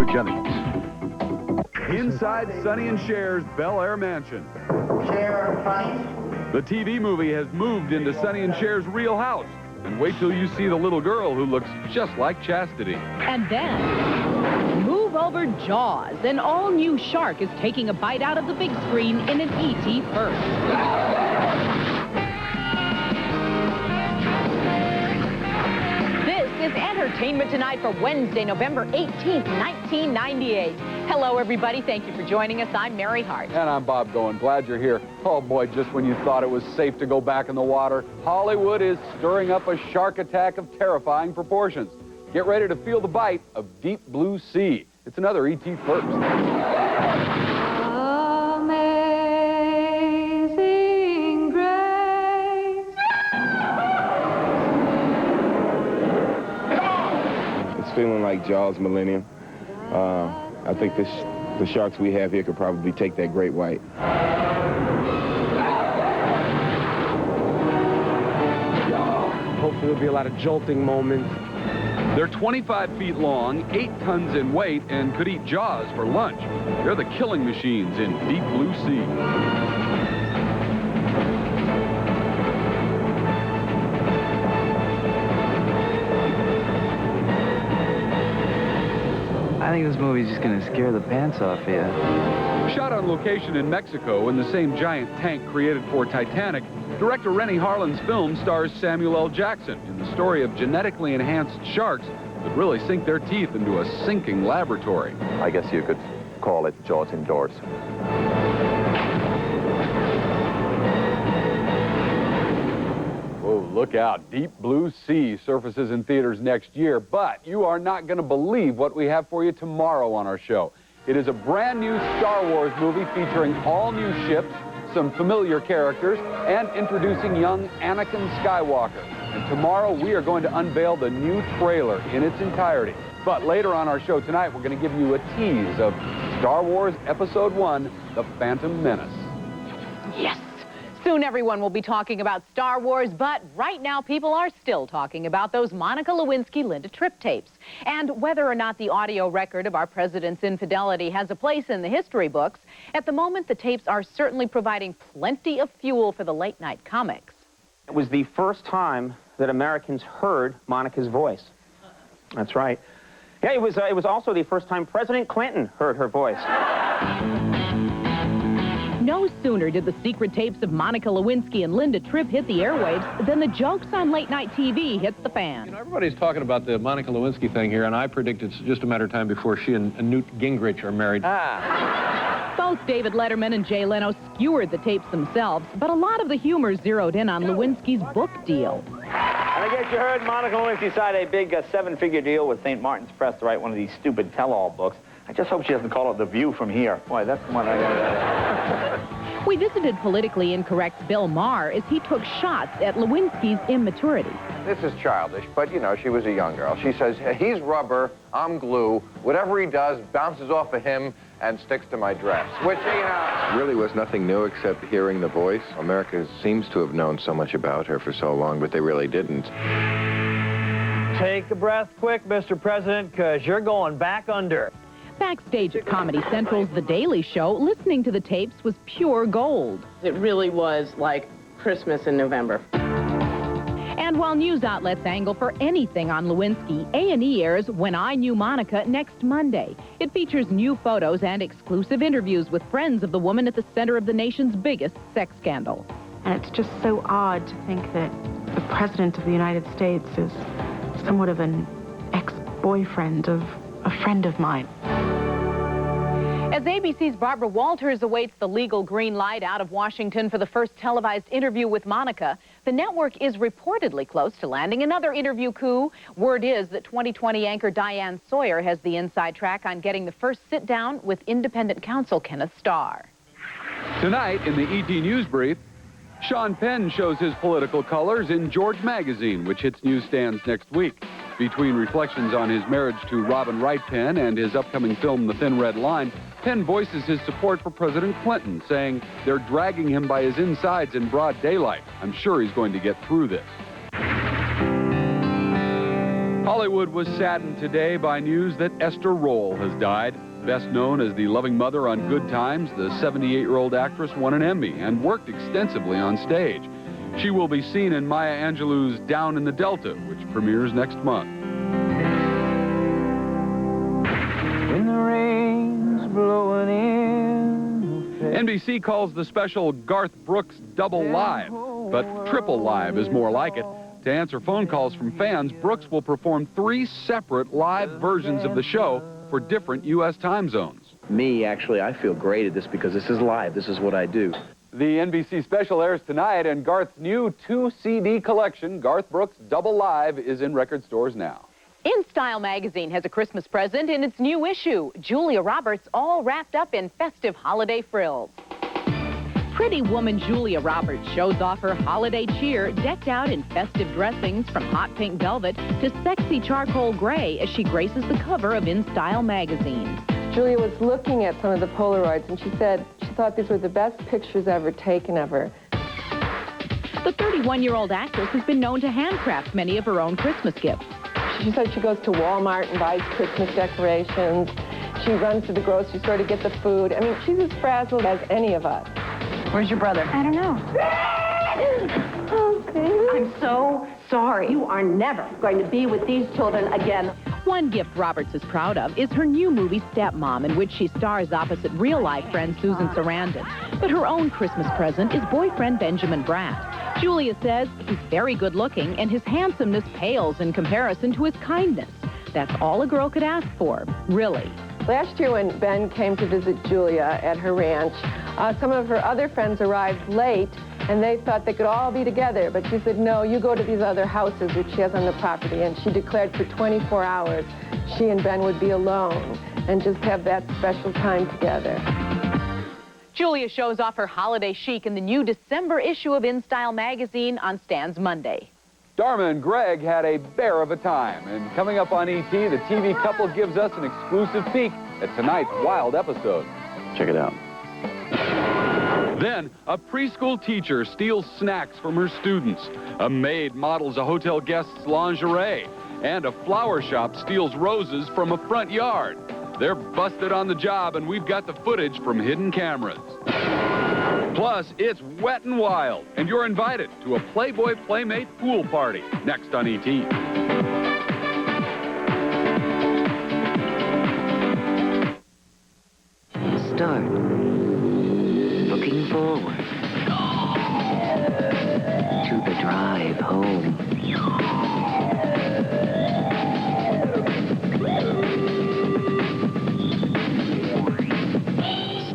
Jennings. Inside Sonny and Cher's Bel Air mansion. Cher, funny? The TV movie has moved into Sonny and Cher's real house. And wait till you see the little girl who looks just like Chastity. And then, move over Jaws. An all-new shark is taking a bite out of the big screen in an E.T. first. This is Entertainment Tonight for Wednesday, November 18th, 1998. Hello, everybody. Thank you for joining us. I'm Mary Hart. And I'm Bob Goen. Glad you're here. Oh, boy, just when you thought it was safe to go back in the water, Hollywood is stirring up a shark attack of terrifying proportions. Get ready to feel the bite of Deep Blue Sea. It's another E.T. first. Amazing Grace. It's feeling like Jaws Millennium. I think the sharks we have here could probably take that great white. Hopefully there'll be a lot of jolting moments. They're 25 feet long, 8 tons in weight, and could eat Jaws for lunch. They're the killing machines in Deep Blue Sea. I think this movie's just gonna scare the pants off you. Shot on location in Mexico in the same giant tank created for Titanic, director Rennie Harlin's film stars Samuel L. Jackson in the story of genetically enhanced sharks that really sink their teeth into a sinking laboratory. I guess you could call it Jaws indoors. Oh, look out. Deep Blue Sea surfaces in theaters next year, but you are not going to believe what we have for you tomorrow on our show. It is a brand new Star Wars movie featuring all new ships, some familiar characters, and introducing young Anakin Skywalker. And tomorrow we are going to unveil the new trailer in its entirety. But later on our show tonight, we're going to give you a tease of Star Wars Episode 1, The Phantom Menace. Yes! Soon everyone will be talking about Star Wars, but right now people are still talking about those Monica Lewinsky-Linda Tripp tapes. And whether or not the audio record of our president's infidelity has a place in the history books, at the moment the tapes are certainly providing plenty of fuel for the late-night comics. It was the first time that Americans heard Monica's voice. That's right. Yeah, it was also the first time President Clinton heard her voice. No sooner did the secret tapes of Monica Lewinsky and Linda Tripp hit the airwaves than the jokes on late-night TV hit the fan. You know, everybody's talking about the Monica Lewinsky thing here, and I predict it's just a matter of time before she and Newt Gingrich are married. Both David Letterman and Jay Leno skewered the tapes themselves, but a lot of the humor zeroed in on Lewinsky's book deal. And I guess you heard Monica Lewinsky signed a big 7-figure deal with St. Martin's Press to write one of these stupid tell-all books. I just hope she doesn't call it The View from Here. Boy, that's the one I got. We visited politically incorrect Bill Maher as he took shots at Lewinsky's immaturity. This is childish, but, you know, she was a young girl. She says, he's rubber, I'm glue. Whatever he does bounces off of him and sticks to my dress, which, you know... Really was nothing new except hearing the voice. America seems to have known so much about her for so long, but they really didn't. Take a breath quick, Mr. President, because you're going back under. Backstage at Comedy Central's The Daily Show, listening to the tapes was pure gold. It really was like Christmas in November. And while news outlets angle for anything on Lewinsky, A&E airs When I Knew Monica next Monday. It features new photos and exclusive interviews with friends of the woman at the center of the nation's biggest sex scandal. And it's just so odd to think that the President of the United States is somewhat of an ex-boyfriend of a friend of mine. As ABC's Barbara Walters awaits the legal green light out of Washington for the first televised interview with Monica, the network is reportedly close to landing another interview coup. Word is that 2020 anchor Diane Sawyer has the inside track on getting the first sit-down with independent counsel Kenneth Starr. Tonight in the ET News Brief, Sean Penn shows his political colors in George Magazine, which hits newsstands next week. Between reflections on his marriage to Robin Wright Penn and his upcoming film The Thin Red Line, Penn voices his support for President Clinton, saying they're dragging him by his insides in broad daylight. I'm sure he's going to get through this. Hollywood was saddened today by news that Esther Roll has died. Best known as the loving mother on Good Times, the 78-year-old actress won an Emmy and worked extensively on stage. She will be seen in Maya Angelou's Down in the Delta, which premieres next month. When the rain's blowing in. NBC calls the special Garth Brooks Double Live, but Triple Live is more like it. To answer phone calls from fans, Brooks will perform 3 separate live versions of the show for different U.S. time zones. Me, actually, I feel great at this because this is live. This is what I do. The NBC special airs tonight, and Garth's new 2-CD collection, Garth Brooks Double Live, is in record stores now. InStyle magazine has a Christmas present in its new issue. Julia Roberts all wrapped up in festive holiday frills. Pretty woman Julia Roberts shows off her holiday cheer, decked out in festive dressings from hot pink velvet to sexy charcoal gray as she graces the cover of InStyle magazine. Julia was looking at some of the Polaroids, and she said she thought these were the best pictures ever taken of her. The 31-year-old actress has been known to handcraft many of her own Christmas gifts. She said she goes to Walmart and buys Christmas decorations. She runs to the grocery store to get the food. I mean, she's as frazzled as any of us. Where's your brother? I don't know. Okay. I'm so sorry. You are never going to be with these children again. One gift Roberts is proud of is her new movie Stepmom, in which she stars opposite real-life friend Susan Sarandon. But her own Christmas present is boyfriend Benjamin Bratt. Julia says he's very good-looking, and his handsomeness pales in comparison to his kindness. That's all a girl could ask for, really. Last year when Ben came to visit Julia at her ranch, some of her other friends arrived late, and they thought they could all be together. But she said, no, you go to these other houses which she has on the property. And she declared for 24 hours she and Ben would be alone and just have that special time together. Julia shows off her holiday chic in the new December issue of InStyle magazine on stands Monday. Dharma and Greg had a bear of a time. And coming up on ET, the TV couple gives us an exclusive peek at tonight's wild episode. Check it out. Then, a preschool teacher steals snacks from her students. A maid models a hotel guest's lingerie. And a flower shop steals roses from a front yard. They're busted on the job, and we've got the footage from hidden cameras. Plus, it's wet and wild, and you're invited to a Playboy Playmate pool party next on ET. Start looking forward to the drive home.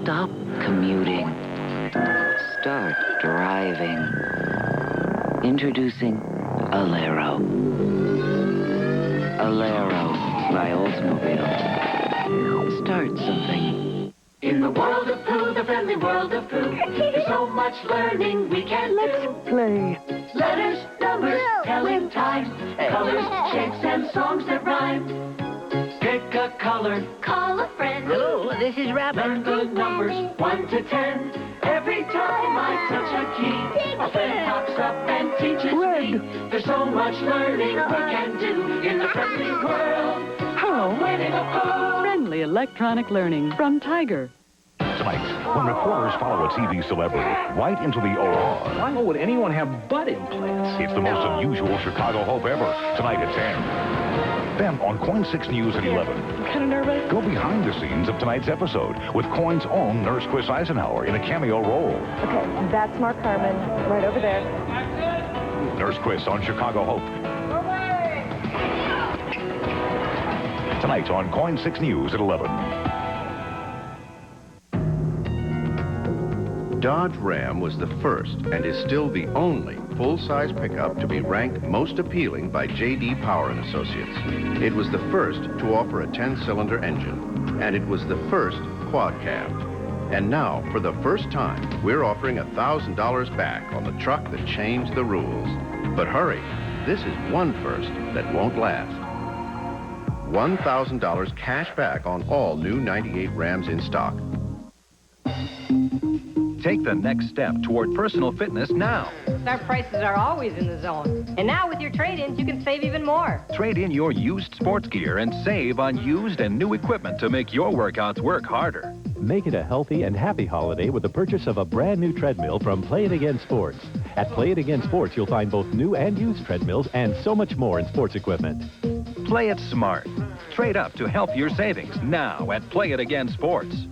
Stop commuting. Start driving. Introducing Alero. Alero by Oldsmobile. Start something. In the world of Pooh, the friendly world of Pooh, there's so much learning we can do. Let's play. Letters, numbers, telling time, colors, shapes, and songs that rhyme. Pick a color. Call a friend. Hello, this is Rabbit. Learn the numbers 1 to 10. Every time I touch a key, a friend pops up and teaches me. There's so much learning we can do in the friendly world. Hello. Winnie the Pooh. Friendly electronic learning from Tiger. Tonight, when reporters follow a TV celebrity right into the OR. Why would anyone have butt implants? It's the most unusual Chicago Hope ever. Tonight at 10. Then on KOIN 6 News at 11. I'm kind of nervous. Go behind the scenes of tonight's episode with KOIN's own Nurse Chris Eisenhower in a cameo role. Okay, that's Mark Harmon, right over there. Nurse Chris on Chicago Hope. Tonight on KOIN 6 News at 11. Dodge Ram was the first and is still the only full-size pickup to be ranked most appealing by J.D. Power & Associates. It was the first to offer a 10-cylinder engine, and it was the first quad cab. And now, for the first time, we're offering $1,000 back on the truck that changed the rules. But hurry, this is one first that won't last. $1,000 cash back on all new 98 Rams in stock. Take the next step toward personal fitness now. Our prices are always in the zone. And now with your trade-ins, you can save even more. Trade in your used sports gear and save on used and new equipment to make your workouts work harder. Make it a healthy and happy holiday with the purchase of a brand new treadmill from Play It Again Sports. At Play It Again Sports, you'll find both new and used treadmills and so much more in sports equipment. Play it smart. Trade up to help your savings now at Play It Again Sports.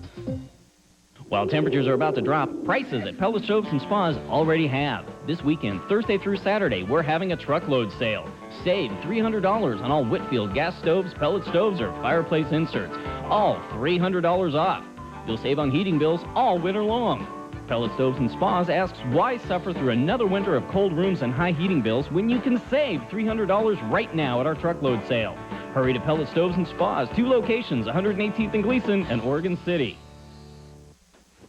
While temperatures are about to drop, prices at Pellet Stoves and Spas already have. This weekend, Thursday through Saturday, we're having a truckload sale. Save $300 on all Whitfield gas stoves, pellet stoves, or fireplace inserts. All $300 off. You'll save on heating bills all winter long. Pellet Stoves and Spas asks, why suffer through another winter of cold rooms and high heating bills when you can save $300 right now at our truckload sale? Hurry to Pellet Stoves and Spas, 2 locations, 118th and Gleason and Oregon City.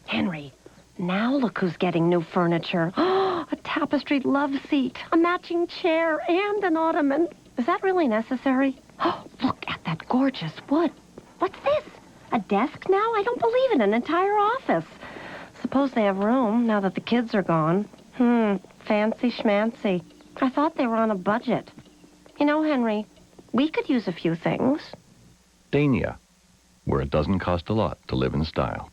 Henry, now look who's getting new furniture. Oh, a tapestried love seat, a matching chair, and an ottoman. Is that really necessary? Oh, look at that gorgeous wood. What's this? A desk now? I don't believe it. An entire office. Suppose they have room now that the kids are gone. Fancy schmancy. I thought they were on a budget. You know, Henry, we could use a few things. Dania, where it doesn't cost a lot to live in style.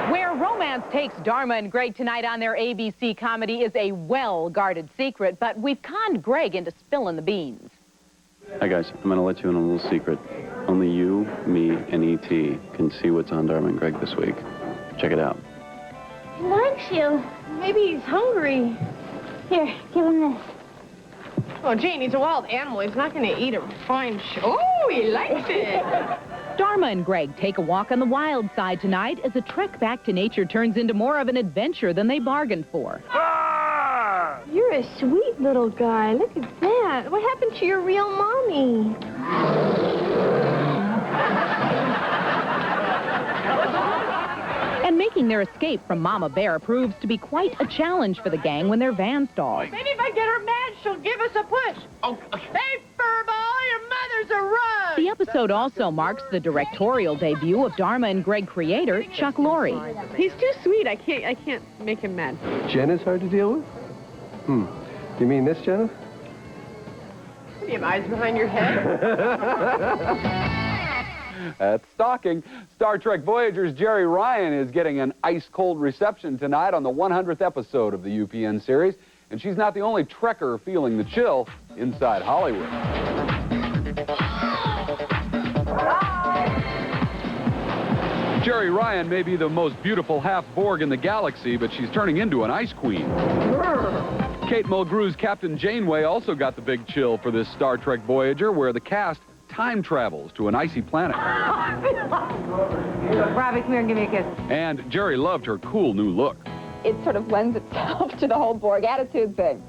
Where romance takes Dharma and Greg tonight on their ABC comedy is a well-guarded secret, but we've conned Greg into spilling the beans. Hi, guys. I'm going to let you in on a little secret. Only you, me, and E.T. can see what's on Dharma and Greg this week. Check it out. He likes you. Maybe he's hungry. Here, give him this. Oh, Jane, he's a wild animal. He's not going to eat a fine Oh, he likes it. Dharma and Greg take a walk on the wild side tonight as a trek back to nature turns into more of an adventure than they bargained for. You're a sweet little guy. Look at that. What happened to your real mommy? And making their escape from Mama Bear proves to be quite a challenge for the gang when their van stalls. Maybe if I get her mad, she'll give us a push. Oh, hey, Furball, your mother's a rug. The episode also marks the directorial debut of Dharma and Greg creator Chuck Lorre. He's too sweet. I can't make him mad. Jen is hard to deal with? You mean this, Jenna? Do you have eyes behind your head? That's stalking. Star Trek Voyager's Jerry Ryan is getting an ice-cold reception tonight on the 100th episode of the UPN series. And she's not the only Trekker feeling the chill inside Hollywood. Jerry Ryan may be the most beautiful half-Borg in the galaxy, but she's turning into an ice queen. Kate Mulgrew's Captain Janeway also got the big chill for this Star Trek Voyager, where the cast time travels to an icy planet. Robbie, come here and give me a kiss. And Jerry loved her cool new look. It sort of lends itself to the whole Borg attitude thing.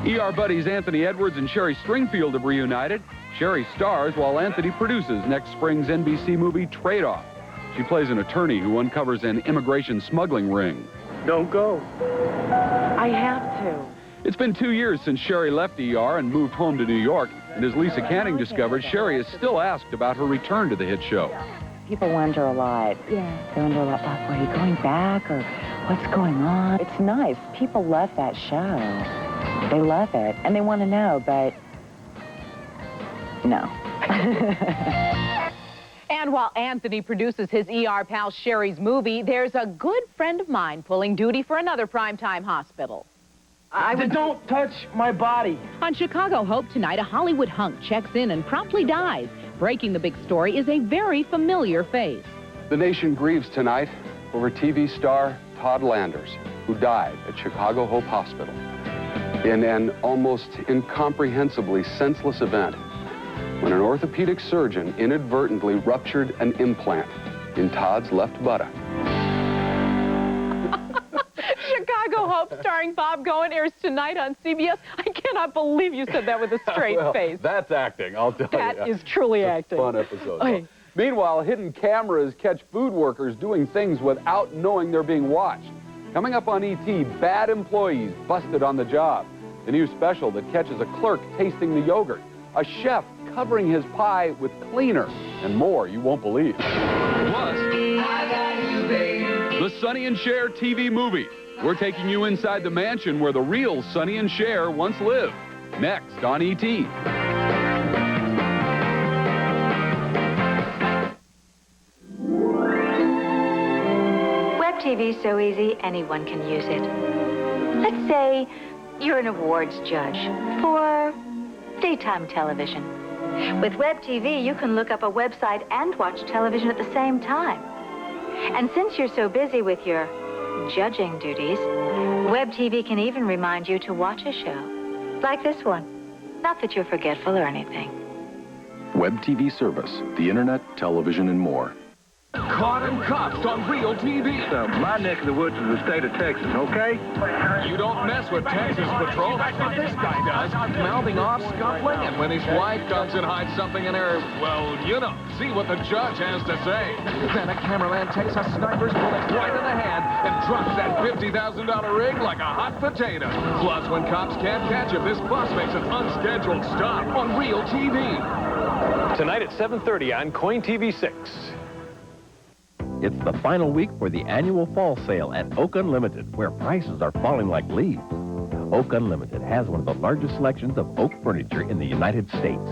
ER buddies Anthony Edwards and Sherry Stringfield have reunited. Sherry stars while Anthony produces next spring's NBC movie Trade Off. She plays an attorney who uncovers an immigration smuggling ring. Don't go. I have to. It's been 2 years since Sherry left ER and moved home to New York, and as Lisa Canning discovered, Sherry is still asked about her return to the hit show. People wonder a lot. Yeah. They wonder a lot, Bob, are you going back or what's going on? It's nice. People love that show. They love it, and they want to know, but no. And while Anthony produces his ER pal Sherry's movie, there's a good friend of mine pulling duty for another primetime hospital. Don't touch my body. On Chicago Hope tonight, a Hollywood hunk checks in and promptly dies. Breaking the big story is a very familiar face. The nation grieves tonight over TV star Todd Landers, who died at Chicago Hope Hospital in an almost incomprehensibly senseless event when an orthopedic surgeon inadvertently ruptured an implant in Todd's left buttock. Chicago Hope, starring Bob Goen, airs tonight on CBS. I cannot believe you said that with a straight face. That's acting, I'll tell you. That is truly acting. Fun episode. Okay. Meanwhile, hidden cameras catch food workers doing things without knowing they're being watched. Coming up on E.T., bad employees busted on the job. The new special that catches a clerk tasting the yogurt. A chef covering his pie with cleaner. And more you won't believe. Plus... the Sonny and Cher TV movie. We're taking you inside the mansion where the real Sonny and Cher once lived. Next on E.T. Web TV is so easy, anyone can use it. Let's say you're an awards judge for daytime television. With Web TV, you can look up a website and watch television at the same time. And since you're so busy with your judging duties, Web TV can even remind you to watch a show, like this one. Not that you're forgetful or anything. Web TV service, the internet, television, and more. Caught and Cops on Real TV. My neck of the woods is the state of Texas, okay? You don't mess with Texas Patrol. That's what this guy does. Mouthing off, scuffling, and when his wife comes and hides something in her, well, you know, see what the judge has to say. Then a cameraman takes a sniper's bullet right in the hand and drops that $50,000 rig like a hot potato. Plus, when cops can't catch him, this bus makes an unscheduled stop on Real TV. Tonight at 7:30 on Coin TV 6. It's the final week for the annual fall sale at Oak Unlimited, where prices are falling like leaves. Oak Unlimited has one of the largest selections of oak furniture in the United States.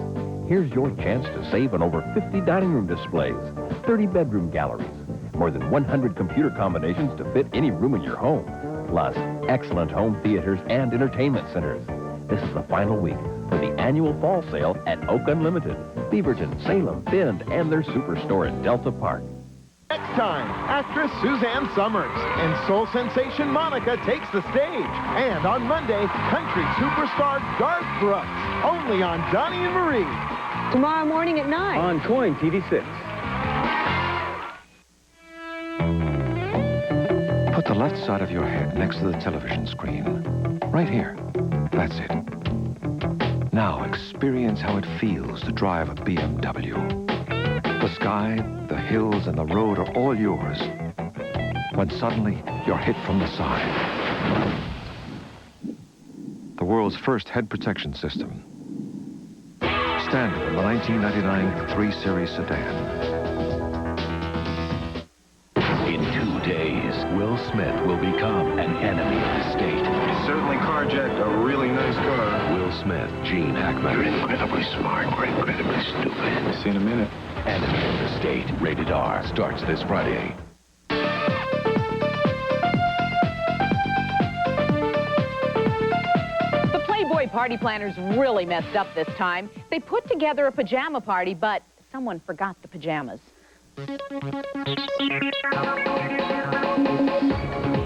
Here's your chance to save on over 50 dining room displays, 30 bedroom galleries, more than 100 computer combinations to fit any room in your home, plus excellent home theaters and entertainment centers. This is the final week for the annual fall sale at Oak Unlimited, Beaverton, Salem, Bend, and their superstore in Delta Park. Next time, actress Suzanne Summers and soul sensation Monica takes the stage. And on Monday, country superstar Garth Brooks, only on Donnie and Marie. Tomorrow morning at 9. On Coin TV 6. Put the left side of your head next to the television screen. Right here. That's it. Now experience how it feels to drive a BMW. The sky, the hills, and the road are all yours. When suddenly, you're hit from the side. The world's first head protection system. Standard in the 1999 3 Series sedan. In 2 days, Will Smith will become an enemy of the state. He certainly carjacked a really nice car. Will Smith, Gene Hackman. You're incredibly smart or incredibly stupid. See you in a minute. Enemy of the State, rated R, starts this Friday. The Playboy party planners really messed up this time. They put together a pajama party, but someone forgot the pajamas.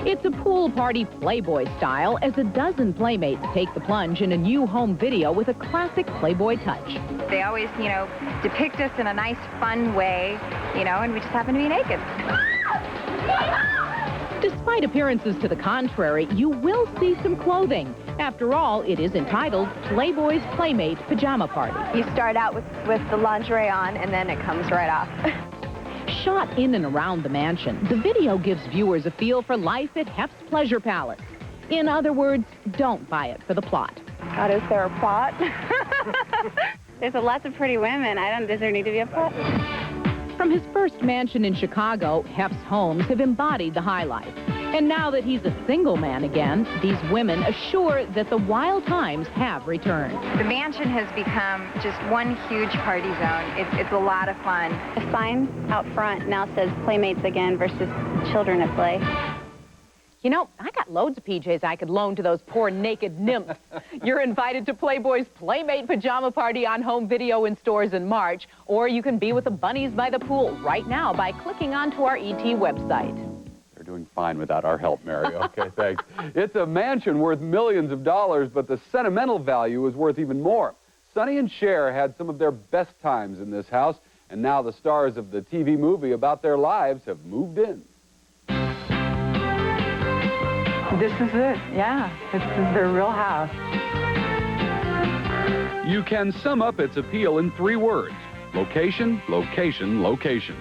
It's a pool party Playboy style as a dozen playmates take the plunge in a new home video with a classic Playboy touch. They always, depict us in a nice, fun way, and we just happen to be naked. Despite appearances to the contrary, you will see some clothing. After all, it is entitled Playboy's Playmate Pajama Party. You start out with the lingerie on, and then it comes right off. Shot in and around the mansion, the video gives viewers a feel for life at Hef's Pleasure Palace. In other words, don't buy it for the plot. God, is there a plot? There's lots of pretty women. Does there need to be a plot? From his first mansion in Chicago, Hef's homes have embodied the high life. And now that he's a single man again, these women assure that the wild times have returned. The mansion has become just one huge party zone. It's a lot of fun. The sign out front now says Playmates again versus children at play. I got loads of PJs I could loan to those poor naked nymphs. You're invited to Playboy's Playmate Pajama Party on home video in stores in March, or you can be with the bunnies by the pool right now by clicking onto our ET website. They're doing fine without our help, Mary. Okay, thanks. It's a mansion worth millions of dollars, but the sentimental value is worth even more. Sonny and Cher had some of their best times in this house, and now the stars of the TV movie about their lives have moved in. This is it, yeah. This is their real house. You can sum up its appeal in 3 words. Location, location, location.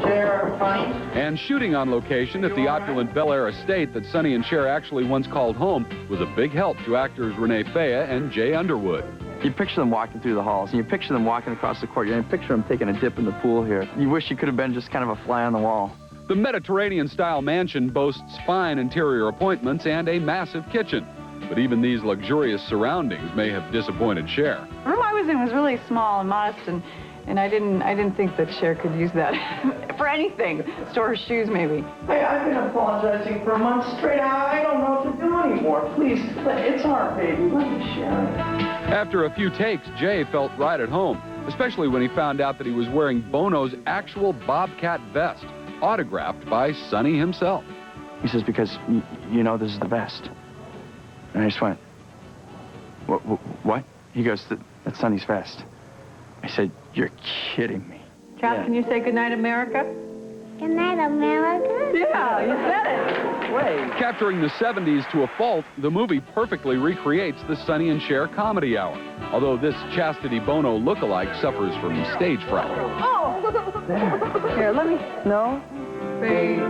Cher, funny. And shooting on location at the opulent Bel Air estate that Sonny and Cher actually once called home was a big help to actors Renee Faya and Jay Underwood. You picture them walking through the halls, and you picture them walking across the courtyard, and you picture them taking a dip in the pool here. You wish you could have been just kind of a fly on the wall. The Mediterranean-style mansion boasts fine interior appointments and a massive kitchen. But even these luxurious surroundings may have disappointed Cher. The room I was in was really small and modest, and I didn't think that Cher could use that for anything. Store her shoes, maybe. I've been apologizing for months straight. I don't know what to do anymore. Please, it's our baby. Let me share it. After a few takes, Jay felt right at home, especially when he found out that he was wearing Bono's actual Bobcat vest, autographed by Sonny himself. He says, because, you know, this is the best. And I just went, what? He goes, that's Sonny's vest. I said, you're kidding me. Chap, can you say goodnight, America? Good night, America. Yeah, you said it. Wait. Capturing the 70s to a fault, the movie perfectly recreates the Sonny and Cher comedy hour. Although this Chastity Bono lookalike suffers from stage fright. Oh! Here, let me... No? Babe.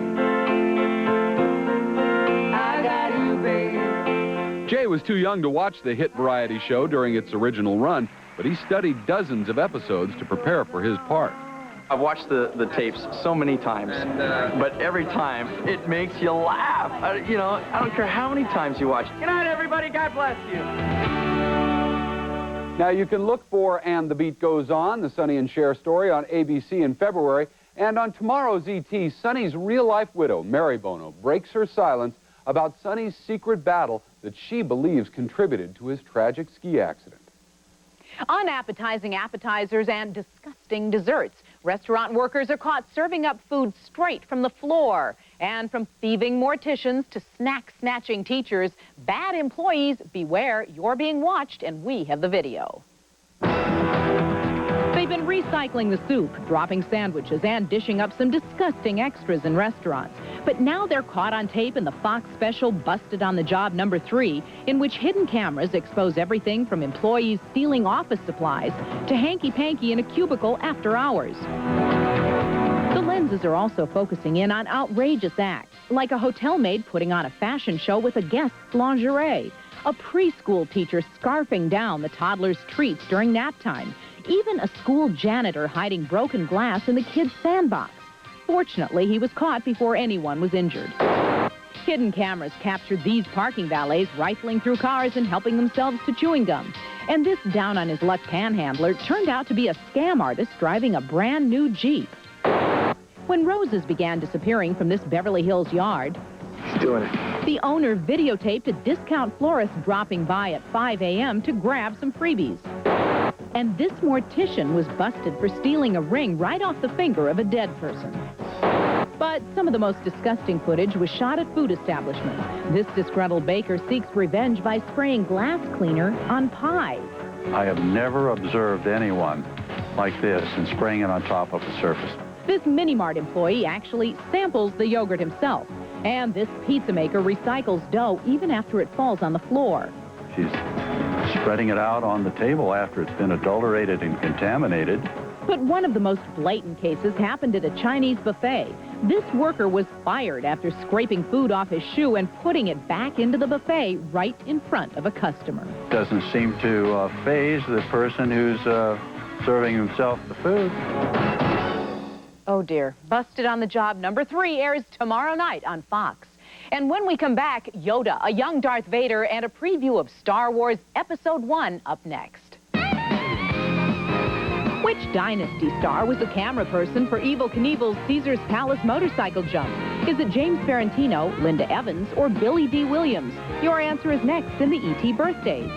I got you, babe. Jay was too young to watch the hit variety show during its original run, but he studied dozens of episodes to prepare for his part. I've watched the tapes so many times, but every time it makes you laugh. You know, I don't care how many times you watch. Good night, everybody. God bless you. Now, you can look for And the Beat Goes On, the Sonny and Cher story, on ABC in February. And on tomorrow's ET, Sonny's real-life widow, Mary Bono, breaks her silence about Sonny's secret battle that she believes contributed to his tragic ski accident. Unappetizing appetizers and disgusting desserts. Restaurant workers are caught serving up food straight from the floor. And from thieving morticians to snack-snatching teachers, bad employees, beware, you're being watched, and we have the video. They've been recycling the soup, dropping sandwiches, and dishing up some disgusting extras in restaurants. But now they're caught on tape in the Fox special Busted on the Job #3, in which hidden cameras expose everything from employees stealing office supplies to hanky-panky in a cubicle after hours. The lenses are also focusing in on outrageous acts, like a hotel maid putting on a fashion show with a guest's lingerie, a preschool teacher scarfing down the toddler's treats during nap time, even a school janitor hiding broken glass in the kids' sandbox. Fortunately, he was caught before anyone was injured. Hidden cameras captured these parking valets rifling through cars and helping themselves to chewing gum. And this down-on-his-luck panhandler turned out to be a scam artist driving a brand new Jeep. When roses began disappearing from this Beverly Hills yard, He's doing it. the owner videotaped a discount florist dropping by at 5 a.m. to grab some freebies. And this mortician was busted for stealing a ring right off the finger of a dead person. But some of the most disgusting footage was shot at food establishments. This disgruntled baker seeks revenge by spraying glass cleaner on pies. I have never observed anyone like this and spraying it on top of the surface. This Mini-Mart employee actually samples the yogurt himself. And this pizza maker recycles dough even after it falls on the floor. She's spreading it out on the table after it's been adulterated and contaminated. But one of the most blatant cases happened at a Chinese buffet. This worker was fired after scraping food off his shoe and putting it back into the buffet right in front of a customer. Doesn't seem to faze the person who's serving himself the food. Oh, dear. Busted on the Job #3 airs tomorrow night on Fox. And when we come back, Yoda, a young Darth Vader, and a preview of Star Wars Episode 1 up next. Which Dynasty star was the camera person for Evel Knievel's Caesar's Palace motorcycle jump? Is it James Ferrantino, Linda Evans, or Billy D. Williams? Your answer is next in the E.T. Birthdays.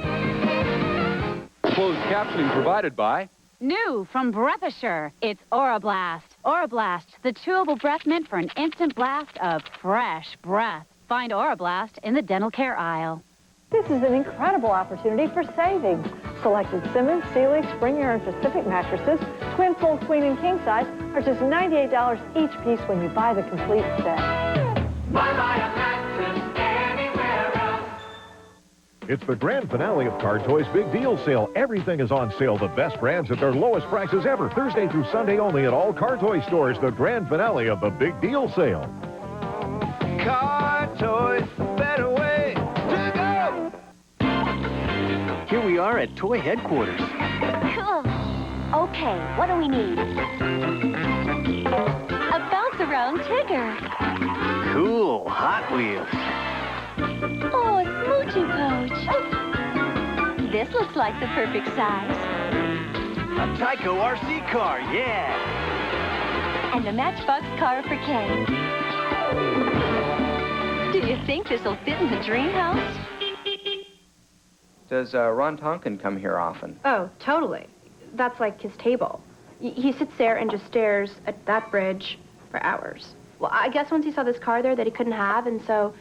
Closed captioning provided by... New from Breath Assure, it's Aurablast. Aurablast, the chewable breath mint for an instant blast of fresh breath. Find Aurablast in the dental care aisle. This is an incredible opportunity for savings. Selected Simmons, Sealy, Springer, and Pacific mattresses, twin, full, queen, and king size, are just $98 each piece when you buy the complete set. Buy a mattress anywhere else. It's the grand finale of Car Toys Big Deal Sale. Everything is on sale. The best brands at their lowest prices ever. Thursday through Sunday only at all Car Toy stores. The grand finale of the Big Deal Sale. Car Toys, better way to go. Here we are at Toy Headquarters. Cool. Okay, what do we need? A bouncer own Tigger. Cool. Hot Wheels. Oh, a smoochy pouch. This looks like the perfect size. A Tyco RC car, yeah. And a Matchbox car for Ken. Do you think this will fit in the dream house? Does Ron Tonkin come here often? Oh, totally. That's like his table. He sits there and just stares at that bridge for hours. Well, I guess once he saw this car there that he couldn't have, and so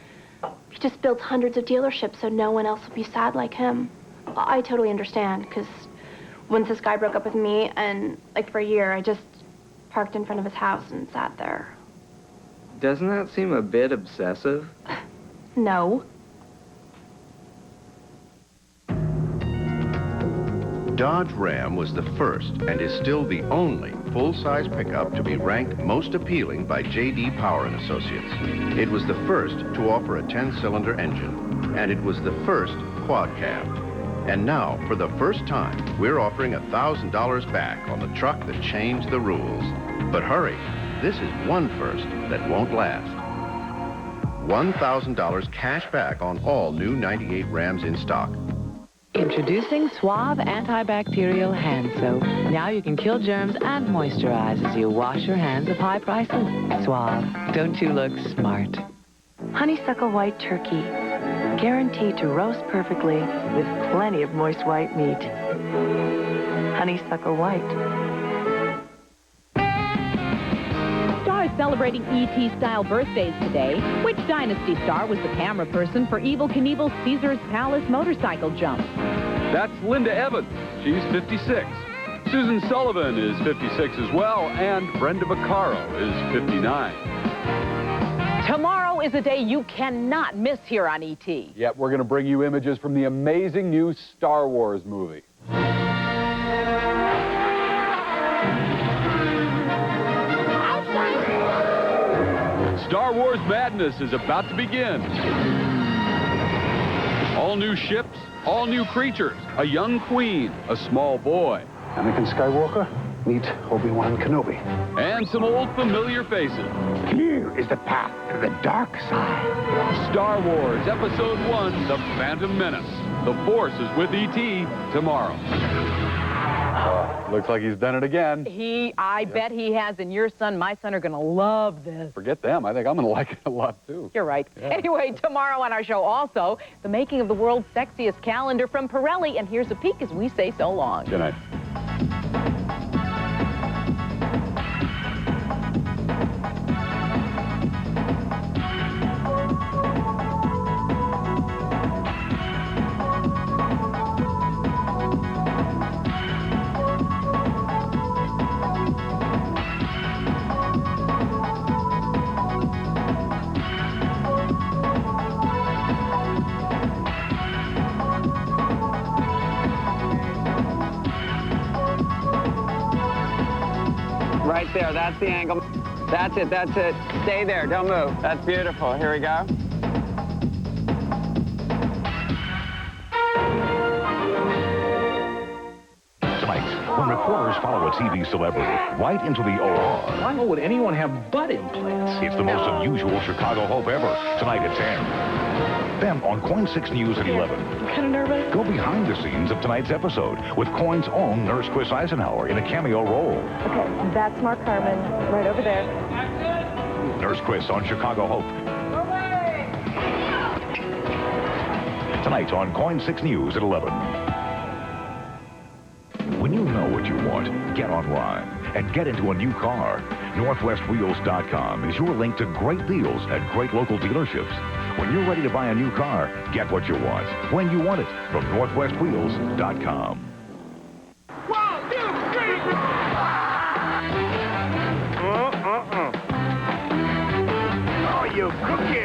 he just built hundreds of dealerships so no one else will be sad like him. I totally understand, because once this guy broke up with me, and like for a year, I just parked in front of his house and sat there. Doesn't that seem a bit obsessive? No. Dodge Ram was the first and is still the only full-size pickup to be ranked most appealing by J.D. Power & Associates. It was the first to offer a 10-cylinder engine, and it was the first quad-cabbed. And now, for the first time, we're offering $1,000 back on the truck that changed the rules. But hurry, this is one first that won't last. $1,000 cash back on all new 98 Rams in stock. Introducing Suave antibacterial hand soap. Now you can kill germs and moisturize as you wash your hands of high prices. Suave. Don't you look smart? Honeysuckle white turkey. Guaranteed to roast perfectly with plenty of moist white meat. Honeysuckle white. Stars celebrating E.T.-style birthdays today. Which Dynasty star was the camera person for Evel Knievel's Caesar's Palace motorcycle jump? That's Linda Evans. She's 56. Susan Sullivan is 56 as well, and Brenda Vaccaro is 59. Tomorrow is a day you cannot miss here on E.T. Yep, we're going to bring you images from the amazing new Star Wars movie. Star Wars madness is about to begin. All new ships, all new creatures, a young queen, a small boy. Anakin Skywalker, meet Obi-Wan Kenobi. And some old familiar faces. Here is the path to the dark side. Star Wars Episode 1, The Phantom Menace. The Force is with E.T. tomorrow. Looks like he's done it again. I bet he has, and your son, my son, are going to love this. Forget them. I think I'm going to like it a lot, too. You're right. Yeah. Anyway, tomorrow on our show also, the making of the world's sexiest calendar from Pirelli, and here's a peek as we say so long. Good night. Right there, that's the angle. That's it, that's it. Stay there, don't move. That's beautiful. Here we go. Tonight, when reporters follow a TV celebrity right into the OR. Why would anyone have butt implants? It's the most unusual Chicago Hope ever. Tonight at 10. Then on KOIN 6 News at 11. Kind of nervous. Go behind the scenes of tonight's episode with KOIN's own Nurse Chris Eisenhower in a cameo role. Okay, that's Mark Harmon, right over there. Nurse Chris on Chicago Hope. Tonight on KOIN 6 News at 11. When you know what you want, get online and get into a new car. NorthwestWheels.com is your link to great deals at great local dealerships. When you're ready to buy a new car, get what you want, when you want it, from NorthwestWheels.com. 1, 2, 3. Oh, you cookie!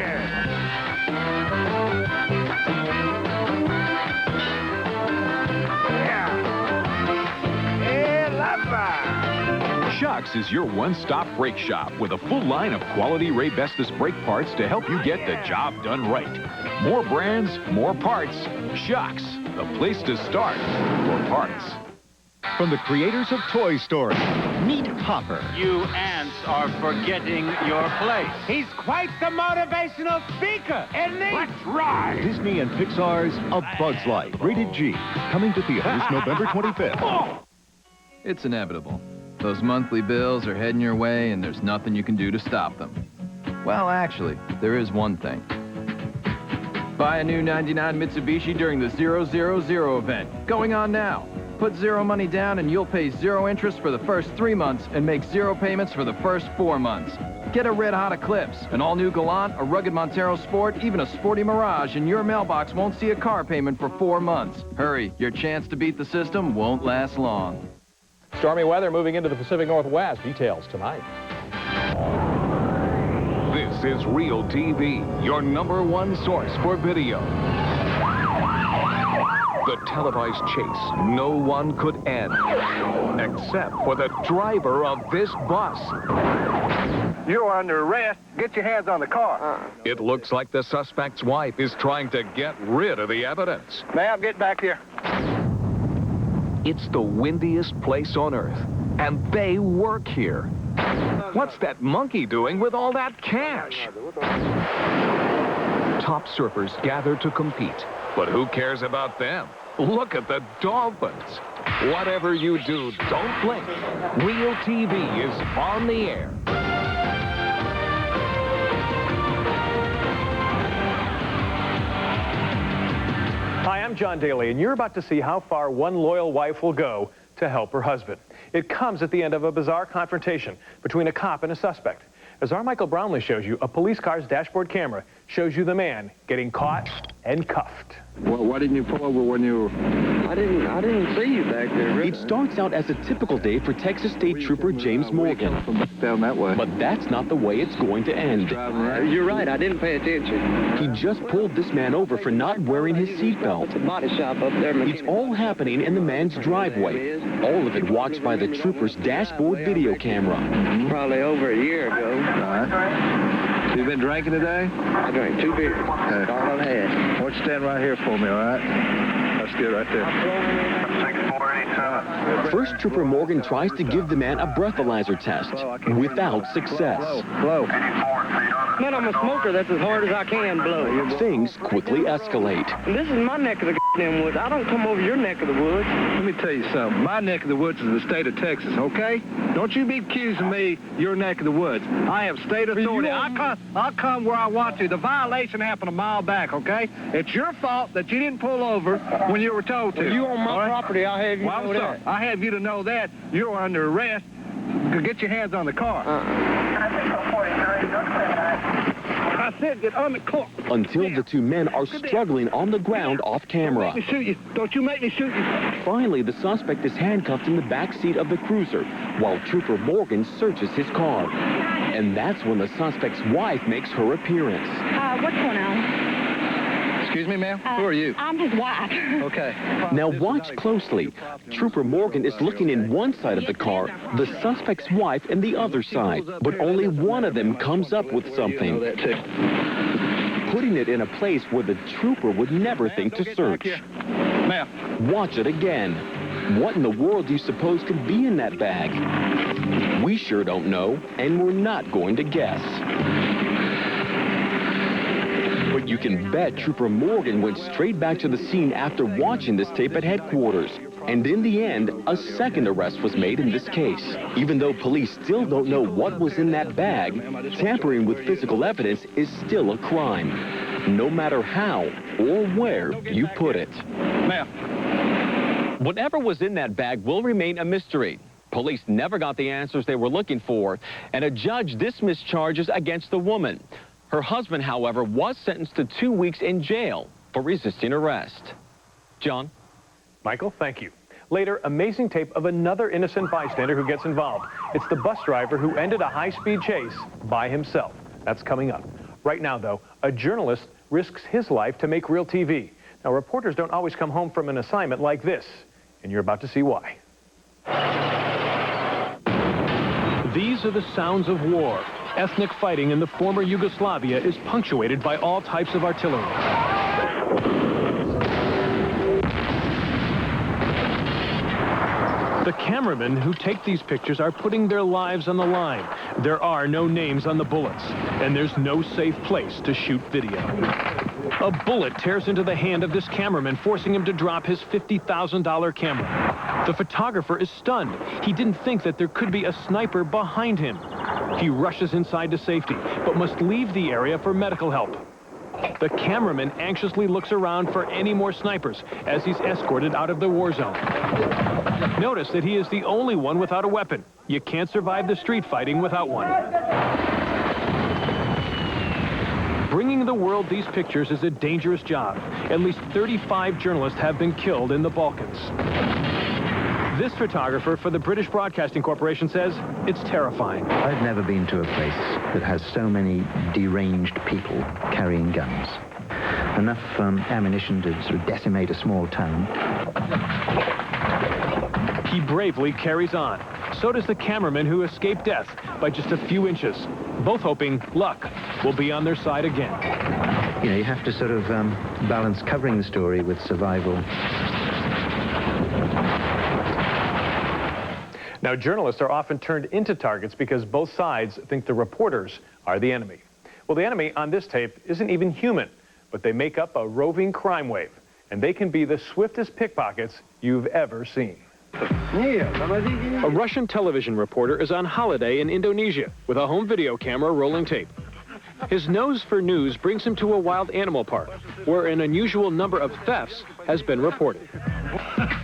Shucks is your one-stop brake shop with a full line of quality Raybestos brake parts to help you get the job done right. More brands, more parts. Shucks, the place to start for parts. From the creators of Toy Story, meet Hopper. You ants are forgetting your place. He's quite the motivational speaker, isn't he? Let's ride! Disney and Pixar's A Bug's Life, rated G, coming to theaters November 25th. It's inevitable. Those monthly bills are heading your way, and there's nothing you can do to stop them. Well, actually, there is one thing. Buy a new 99 Mitsubishi during the 000 event, going on now. Put zero money down and you'll pay zero interest for the first 3 months and make zero payments for the first 4 months. Get a red-hot Eclipse, an all-new Galant, a rugged Montero Sport, even a sporty Mirage, and your mailbox won't see a car payment for 4 months. Hurry, your chance to beat the system won't last long. Stormy weather moving into the Pacific Northwest. Details tonight. This is Real TV, your #1 source for video. The televised chase no one could end, except for the driver of this bus. You're under arrest. Get your hands on the car. It looks like the suspect's wife is trying to get rid of the evidence. Ma'am, get back here. It's the windiest place on Earth, and they work here. What's that monkey doing with all that cash? Top surfers gather to compete, but who cares about them? Look at the dolphins. Whatever you do, don't blink. Real TV is on the air. Hi, I'm John Daly, and you're about to see how far one loyal wife will go to help her husband. It comes at the end of a bizarre confrontation between a cop and a suspect. As our Michael Brownlee shows you, a police car's dashboard camera shows you the man getting caught and cuffed. Well, why didn't you pull over when you... I didn't see you back there, really. It starts out as a typical day for Texas State Trooper James Morgan. Down that way. But that's not the way it's going to end. You're right, I didn't pay attention. He just pulled this man over for not wearing his seatbelt. It's a body shop up there. It's all happening in the man's driveway. All of it watched by the trooper's dashboard video camera. Probably over a year ago. All right. You been drinking today? I drank 2 beers. Okay. That's all I've had. Why don't you stand right here for me, all right? That's good right there. First, Trooper Morgan tries to give the man a breathalyzer test without success. Blow. Man, I'm a smoker. That's as hard as I can blow. Things quickly escalate. This is my neck of the goddamn woods. I don't come over your neck of the woods. Let me tell you something. My neck of the woods is the state of Texas, okay? Don't you be accusing me your neck of the woods. I have state authority. I'll come where I want to. The violation happened a mile back, okay? It's your fault that you didn't pull over when you were told to. Well, you on my property. I'll have you know that. I have you to know that. You're under arrest. Get your hands on the car. I said get on the car. Until the two men are struggling on the ground off camera. Don't make me shoot you. Don't you make me shoot you. Finally, the suspect is handcuffed in the back seat of the cruiser while Trooper Morgan searches his car. And that's when the suspect's wife makes her appearance. What's going on? Excuse me, ma'am? Who are you? I'm his wife. Okay. Now watch closely. Trooper Morgan is looking in one side of the car, the suspect's wife in the other side. But only one of them comes up with something, putting it in a place where the trooper would never think to search. Ma'am. Watch it again. What in the world do you suppose could be in that bag? We sure don't know, and we're not going to guess. But you can bet Trooper Morgan went straight back to the scene after watching this tape at headquarters. And in the end, a second arrest was made in this case. Even though police still don't know what was in that bag, tampering with physical evidence is still a crime, no matter how or where you put it. Ma'am. Whatever was in that bag will remain a mystery. Police never got the answers they were looking for, and a judge dismissed charges against the woman. Her husband, however, was sentenced to 2 weeks in jail for resisting arrest. John? Michael, thank you. Later, amazing tape of another innocent bystander who gets involved. It's the bus driver who ended a high-speed chase by himself. That's coming up. Right now, though, a journalist risks his life to make real TV. Now, reporters don't always come home from an assignment like this, and you're about to see why. These are the sounds of war. Ethnic fighting in the former Yugoslavia is punctuated by all types of artillery. The cameramen who take these pictures are putting their lives on the line. There are no names on the bullets, and there's no safe place to shoot video. A bullet tears into the hand of this cameraman, forcing him to drop his $50,000 camera. The photographer is stunned. He didn't think that there could be a sniper behind him. He rushes inside to safety, but must leave the area for medical help. The cameraman anxiously looks around for any more snipers as he's escorted out of the war zone. Notice that he is the only one without a weapon. You can't survive the street fighting without one. Bringing the world these pictures is a dangerous job. At least 35 journalists have been killed in the Balkans. This photographer for the British Broadcasting Corporation says it's terrifying. I've never been to a place that has so many deranged people carrying guns. Enough ammunition to sort of decimate a small town. He bravely carries on. So does the cameraman who escaped death by just a few inches, both hoping luck will be on their side again. You know, you have to sort of balance covering the story with survival. Now, journalists are often turned into targets because both sides think the reporters are the enemy. Well, the enemy on this tape isn't even human, but they make up a roving crime wave, and they can be the swiftest pickpockets you've ever seen. A Russian television reporter is on holiday in Indonesia with a home video camera rolling tape. His nose for news brings him to a wild animal park where an unusual number of thefts has been reported.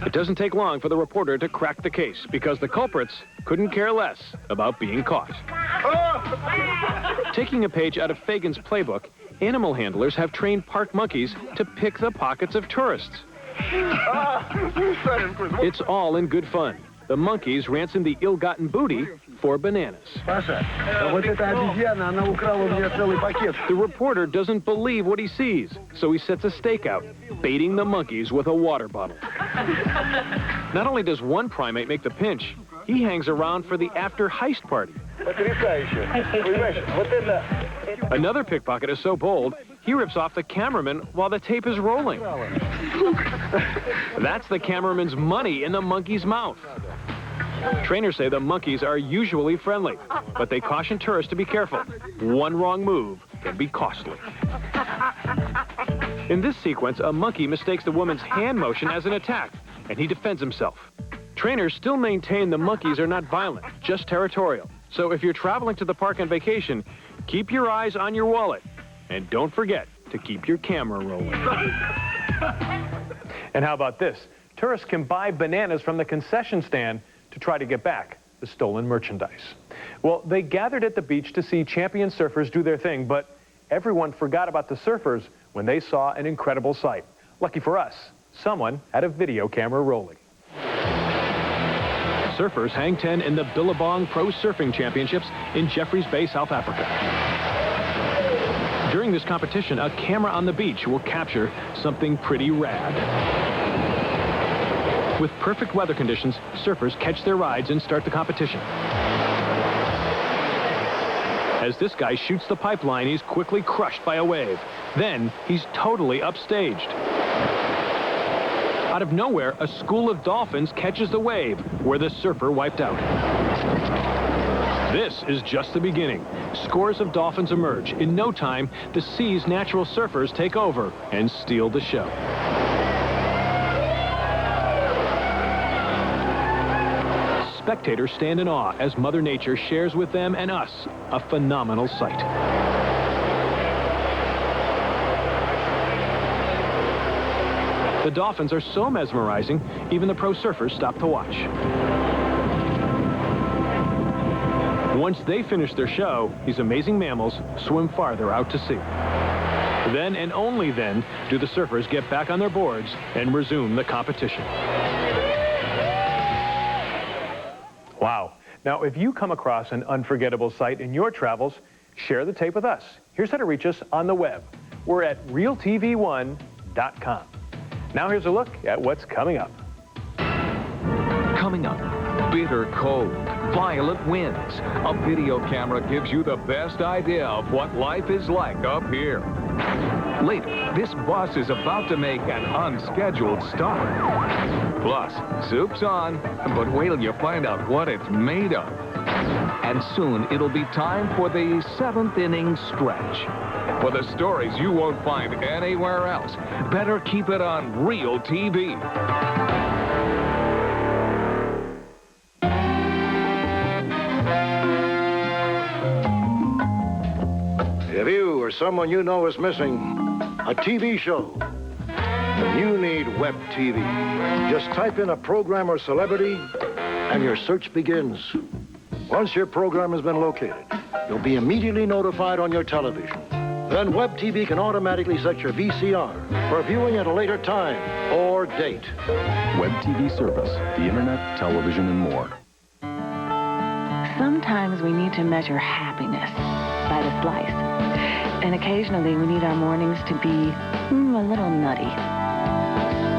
It doesn't take long for the reporter to crack the case because the culprits couldn't care less about being caught. Taking a page out of Fagan's playbook, animal handlers have trained park monkeys to pick the pockets of tourists. It's all in good fun. The monkeys ransom the ill-gotten booty for bananas. The reporter doesn't believe what he sees, so he sets a stake out, baiting the monkeys with a water bottle. Not only does one primate make the pinch, he hangs around for the after-heist party. Another pickpocket is so bold, he rips off the cameraman while the tape is rolling. That's the cameraman's money in the monkey's mouth. Trainers say the monkeys are usually friendly, but they caution tourists to be careful. One wrong move can be costly. In this sequence, a monkey mistakes the woman's hand motion as an attack, and he defends himself. Trainers still maintain the monkeys are not violent, just territorial. So if you're traveling to the park on vacation, keep your eyes on your wallet, and don't forget to keep your camera rolling. And how about this? Tourists can buy bananas from the concession stand to try to get back the stolen merchandise. Well, they gathered at the beach to see champion surfers do their thing, but everyone forgot about the surfers when they saw an incredible sight. Lucky for us, someone had a video camera rolling. Surfers hang 10 in the Billabong Pro Surfing Championships in Jeffreys Bay, South Africa. During this competition, a camera on the beach will capture something pretty rad. With perfect weather conditions, surfers catch their rides and start the competition. As this guy shoots the pipeline, he's quickly crushed by a wave. Then, he's totally upstaged. Out of nowhere, a school of dolphins catches the wave where the surfer wiped out. This is just the beginning. Scores of dolphins emerge. In no time, the sea's natural surfers take over and steal the show. Spectators stand in awe as Mother Nature shares with them and us a phenomenal sight. The dolphins are so mesmerizing, even the pro surfers stop to watch. Once they finish their show, these amazing mammals swim farther out to sea. Then and only then do the surfers get back on their boards and resume the competition. Wow. Now, if you come across an unforgettable sight in your travels, share the tape with us. Here's how to reach us on the web. We're at realtv1.com. Now here's a look at what's coming up. Coming up, bitter cold, violent winds. A video camera gives you the best idea of what life is like up here. Later, this bus is about to make an unscheduled stop. Plus, soup's on, but wait till you find out what it's made of. And soon it'll be time for the 7th inning stretch. For the stories you won't find anywhere else, better keep it on Real TV. If you or someone you know is missing a TV show, then you need Web TV. Just type in a program or celebrity, and your search begins. Once your program has been located, you'll be immediately notified on your television. Then Web TV can automatically set your VCR for viewing at a later time or date. Web TV service, the internet, television, and more. Sometimes we need to measure happiness by the slice. And occasionally we need our mornings to be a little nutty.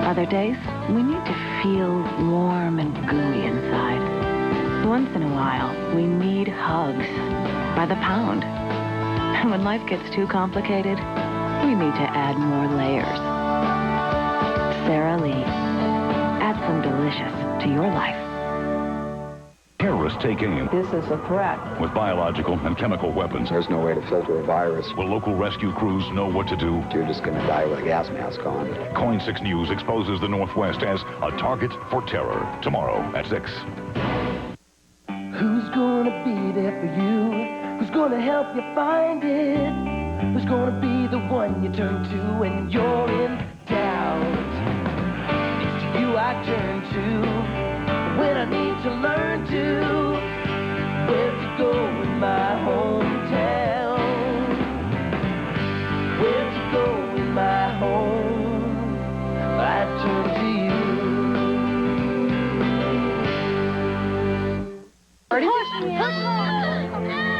Other days, we need to feel warm and gooey inside. Once in a while, we need hugs by the pound. And when life gets too complicated, we need to add more layers. Sara Lee, add some delicious to your life. Terrorists take aim This is a threat. with biological and chemical weapons. There's no way to filter a virus. Will local rescue crews know what to do? You're just going to die with a gas mask on. Coin 6 News exposes the Northwest as a target for terror. Tomorrow at 6. Who's gonna be there for you? Who's gonna help you find it? Who's gonna be the one you turn to when you're in doubt? It's to you I turn to when I need to learn to where to go in my hometown. Where to go in my home? I turn to you.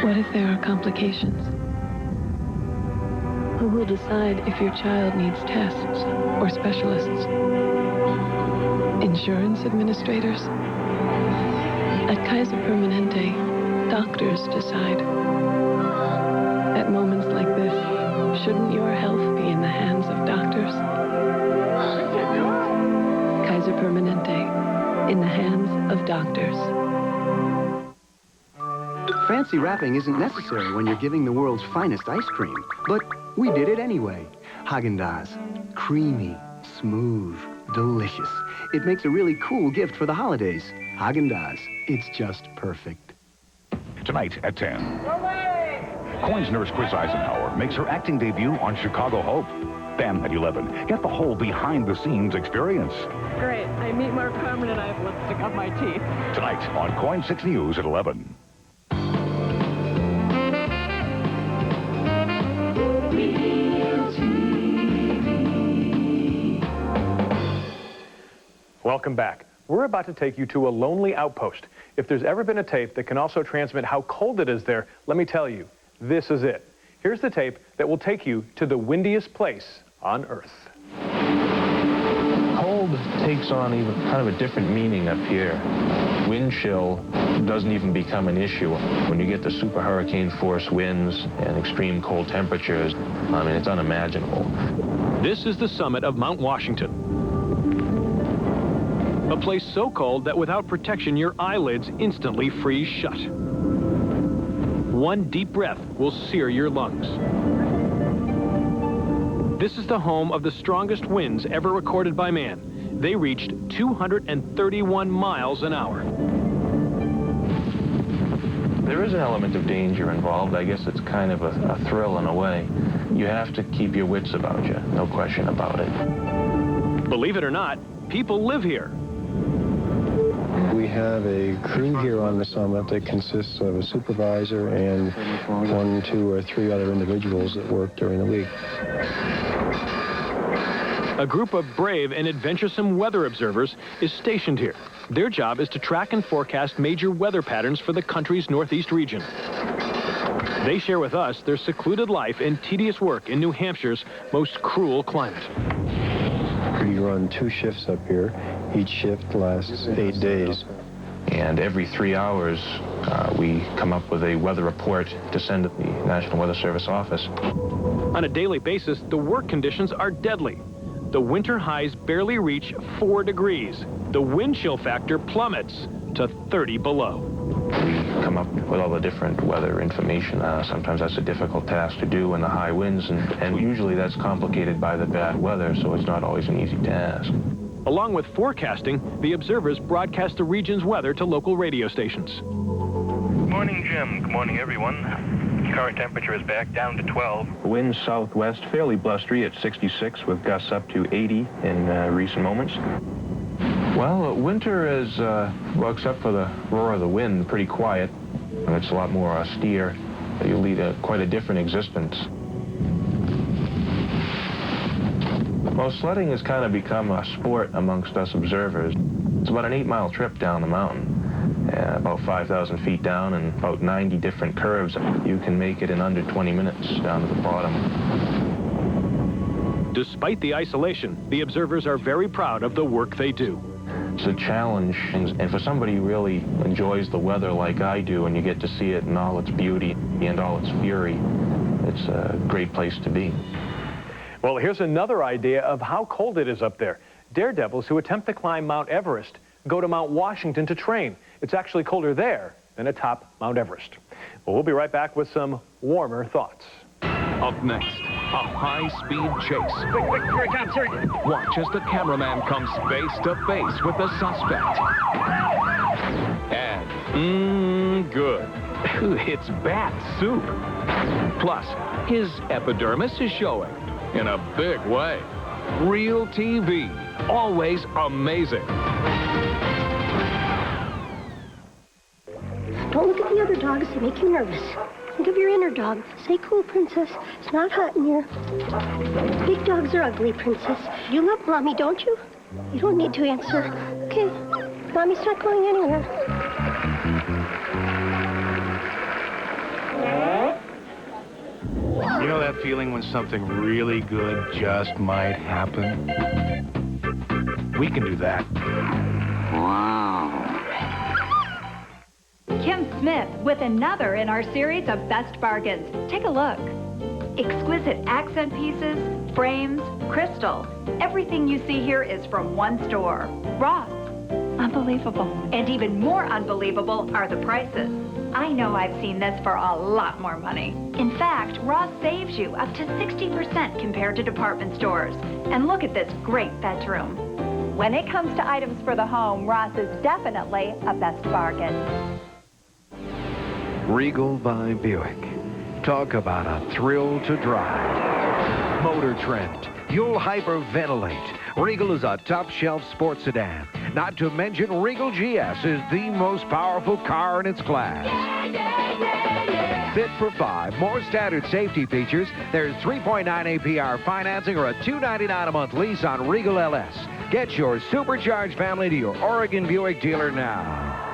What if there are complications? Who will decide if your child needs tests or specialists? Insurance administrators? At Kaiser Permanente, doctors decide. At moments like this, shouldn't your health be in the hands of doctors? Kaiser Permanente, in the hands of doctors. Fancy wrapping isn't necessary when you're giving the world's finest ice cream, but we did it anyway. Haagen-Dazs, creamy, smooth, delicious. It makes a really cool gift for the holidays. Haagen-Dazs, it's just perfect. Tonight at 10. Coin's nurse Chris Eisenhower makes her acting debut on Chicago Hope. Then at 11, get the whole behind-the-scenes experience. Great. I meet Mark Carmen and I have lipstick on my teeth. Tonight on Coin 6 News at 11. Welcome back. We're about to take you to a lonely outpost. If there's ever been a tape that can also transmit how cold it is there, let me tell you, this is it. Here's the tape that will take you to the windiest place on Earth. Cold takes on even kind of a different meaning up here. Wind chill doesn't even become an issue. When you get the super hurricane force winds and extreme cold temperatures, I mean, it's unimaginable. This is the summit of Mount Washington. A place so cold that without protection, your eyelids instantly freeze shut. One deep breath will sear your lungs. This is the home of the strongest winds ever recorded by man. They reached 231 miles an hour. There is an element of danger involved. I guess it's kind of a thrill in a way. You have to keep your wits about you, no question about it. Believe it or not, people live here. We have a crew here on the summit that consists of a supervisor and 1, 2, or 3 other individuals that work during the week. A group of brave and adventuresome weather observers is stationed here. Their job is to track and forecast major weather patterns for the country's northeast region. They share with us their secluded life and tedious work in New Hampshire's most cruel climate. We run 2 shifts up here. Each shift lasts 8 days. And every 3 hours, we come up with a weather report to send to the National Weather Service office. On a daily basis, the work conditions are deadly. the winter highs barely reach 4 degrees. The wind chill factor plummets to 30 below. We come up with all the different weather information. Sometimes that's a difficult task to do in the high winds, and usually that's complicated by the bad weather, so it's not always an easy task. Along with forecasting, the observers broadcast the region's weather to local radio stations. Good morning, Jim. Good morning, everyone. Current temperature is back down to 12. Winds southwest, fairly blustery at 66 with gusts up to 80 in recent moments. Well, winter is, well, except for the roar of the wind, pretty quiet. It's a lot more austere. You lead quite a different existence. Well, sledding has kind of become a sport amongst us observers. It's about an 8-mile trip down the mountain, about 5,000 feet down and about 90 different curves. You can make it in under 20 minutes down to the bottom. Despite the isolation, the observers are very proud of the work they do. It's a challenge, and for somebody who really enjoys the weather like I do, and you get to see it in all its beauty and all its fury, it's a great place to be. Well, here's another idea of how cold it is up there. Daredevils who attempt to climb Mount Everest go to Mount Washington to train. It's actually colder there than atop Mount Everest. Well, we'll be right back with some warmer thoughts. Up next, a high-speed chase. Here it comes, here it comes. Watch as the cameraman comes face to face with the suspect. And, good. It's bat soup. Plus, his epidermis is showing in a big way. Real TV, always amazing. Don't look at the other dogs, they make you nervous. Think of your inner dog. Stay cool, Princess. It's not hot in here. Big dogs are ugly, Princess. You love Mommy, don't you? You don't need to answer. Okay, Mommy's not going anywhere. You know that feeling when something really good just might happen? We can do that. Wow. Kim Smith with another in our series of Best Bargains. Take a look. Exquisite accent pieces, frames, crystal. Everything you see here is from one store. Ross. Unbelievable. And even more unbelievable are the prices. I know I've seen this for a lot more money. In fact, Ross saves you up to 60% compared to department stores. And look at this great bedroom. When it comes to items for the home, Ross is definitely a best bargain. Regal by Buick. Talk about a thrill to drive. Motor Trend. You'll hyperventilate. Regal is a top-shelf sports sedan. Not to mention, Regal GS is the most powerful car in its class. Fit for 5. More standard safety features. There's 3.9 APR financing or a $299 a month lease on Regal LS. Get your supercharged family to your Oregon Buick dealer now.